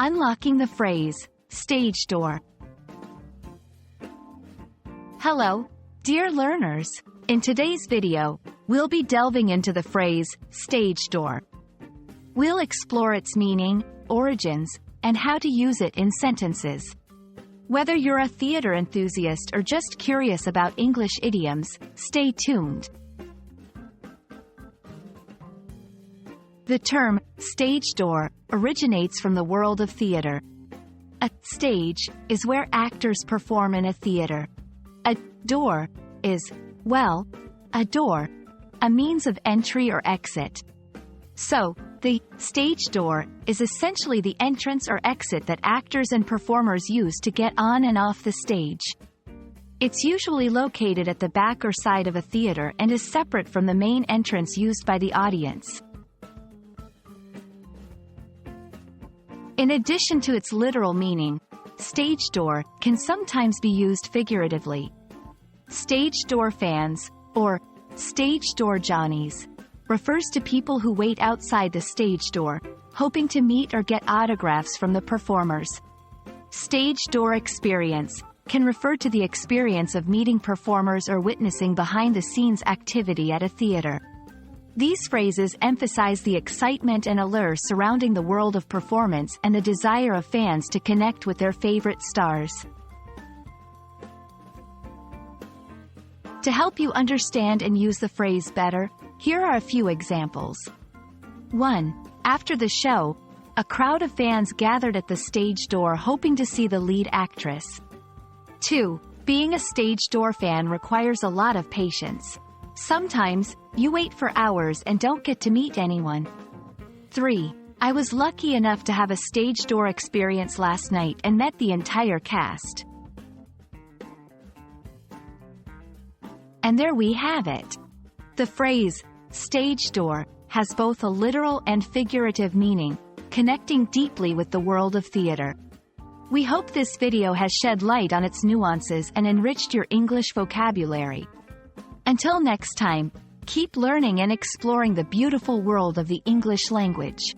Unlocking the phrase, stage door. Hello, dear learners. In today's video, we'll be delving into the phrase, stage door. We'll explore its meaning, origins, and how to use it in sentences. Whether you're a theater enthusiast or just curious about English idioms, stay tuned. The term, stage door, originates from the world of theater. A stage is where actors perform in a theater. A door is, well, a door, a means of entry or exit. So, the stage door is essentially the entrance or exit that actors and performers use to get on and off the stage. It's usually located at the back or side of a theater and is separate from the main entrance used by the audience. In addition to its literal meaning, stage door can sometimes be used figuratively. Stage door fans, or stage door Johnnies, refers to people who wait outside the stage door, hoping to meet or get autographs from the performers. Stage door experience can refer to the experience of meeting performers or witnessing behind-the-scenes activity at a theater. These phrases emphasize the excitement and allure surrounding the world of performance and the desire of fans to connect with their favorite stars. To help you understand and use the phrase better, here are a few examples. 1. After the show, a crowd of fans gathered at the stage door hoping to see the lead actress. 2. Being a stage door fan requires a lot of patience. Sometimes, you wait for hours and don't get to meet anyone. 3. I was lucky enough to have a stage door experience last night and met the entire cast. And there we have it. The phrase, stage door, has both a literal and figurative meaning, connecting deeply with the world of theater. We hope this video has shed light on its nuances and enriched your English vocabulary. Until next time, keep learning and exploring the beautiful world of the English language.